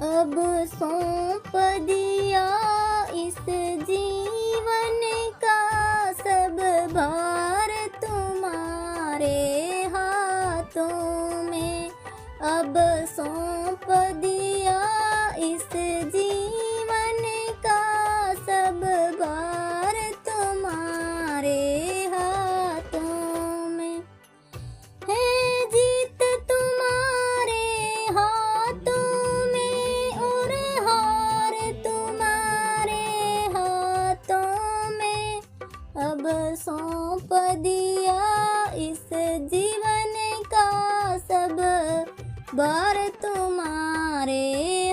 अब सौंप दिया इस जीवन का सब भार तुम्हारे हाथों में। अब सौंप दिया इस जीवन का सब भार तुम्हारे हाथों में। है जीत तुम्हारे हाथों में और हार तुम्हारे हाथों में। अब सौंप दिया इस जीवन का सब भार तुम्हारे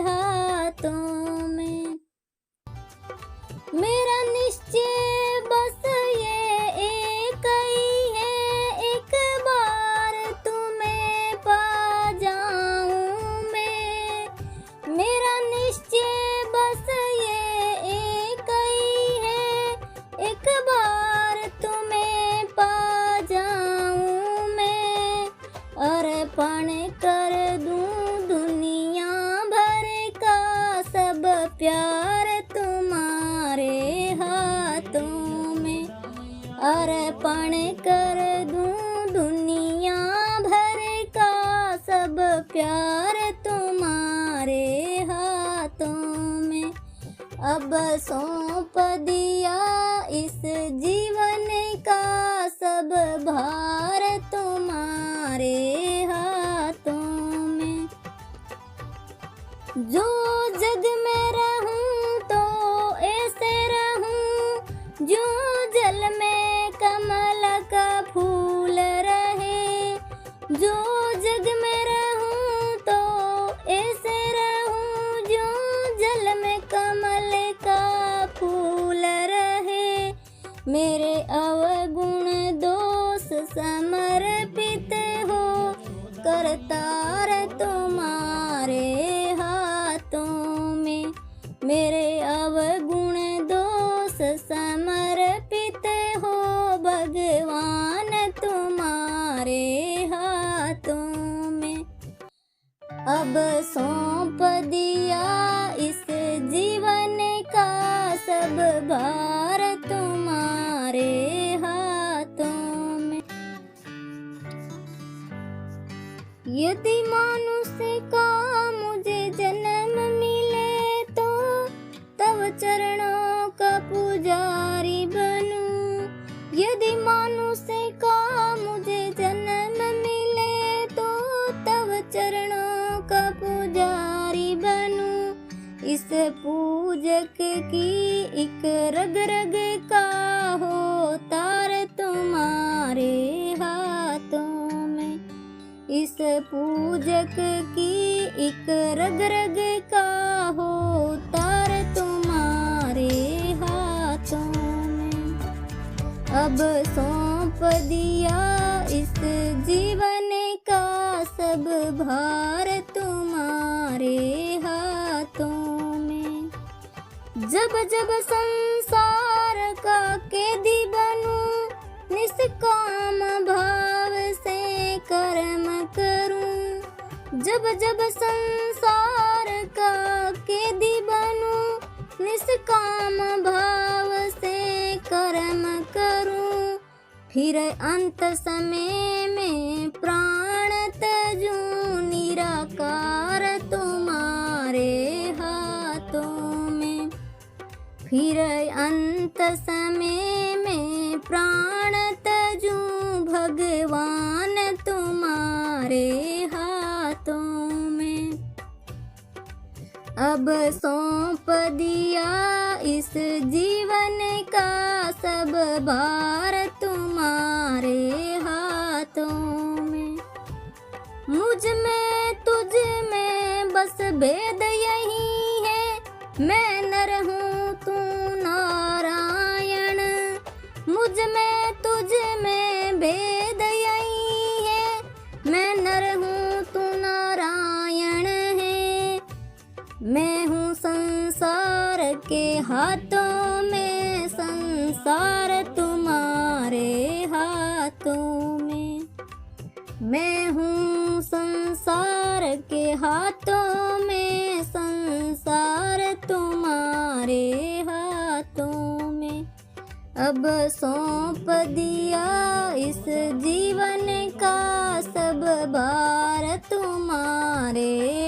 हाथों में। मेरा निश्चय बस ये एक ही है, एक बार तुम्हें पा जाऊं मैं। मेरा निश्चय बस ये एक ही है, एक बार तुम्हें पा जाऊं मैं। अर्पण कर दूं दुनिया भर का सब प्यार तुम्हारे हाथों में। अर्पण कर दूं दुनिया भर का सब प्यार तुम्हारे हाथों में। अब सौंप दिया इस जीवन का सब भार तुम्हारे हाथों में। जो जग में रहूं तो ऐसे रहूं जो जल में कमल का फूल रहे। जो जग में रहूं तो ऐसे रहूं जो जल में कमल का फूल रहे। मेरे अवगुण दोष समर्पित हो करतार तुम्हारे हाथों में। मेरे अवगुण दोष समर्पित हो भगवान तुम्हारे हाथों में। अब सौंप दिया इस जीवन का सब भार तुम्हारे हाथों में। यदि मनुष्य का मुझे जन्म मिले तो तव चरणों का पुजारी बनूं। यदि मनुष्य का मुझे जन्म मिले तो तव चरणों का पुजारी बनूं। इस पूजक की एक रग रग का हो तार तुम्हारे हाथों में। इस पूजक की एक रग रग का हो तार तुम्हारे हाथों में। अब सौंप दिया इस जीवन का सब भार तुम्हारे हाथों में। जब जब संसार का कैदी बनूं निष्काम भाव से कर्म करूं। जब जब संसार का कैदी बनूं निष्काम भाव से कर्म करूं। फिर अंत समय में प्राण तजूं निराकार तुम्हारे हाथों में। फिर अंत समय में प्राण तजूं भगवान तुम्हारे हाथों में। अब सौंप दिया इस जीवन का सब भार तुम्हारे हाथों में। मुझ में तुझ में बस भेद यही है, मैं नर हूँ तू नारायण। मुझ में तुझ में भेद यही है, मैं नर हूँ तू नारायण है। मैं हूँ संसार के हाथों में, संसार तुम्हारे हाथों में। मैं हूँ संसार के हाथों में, संसार तुम्हारे हाथों में। अब सौंप दिया इस जीवन का सब भार तुम्हारे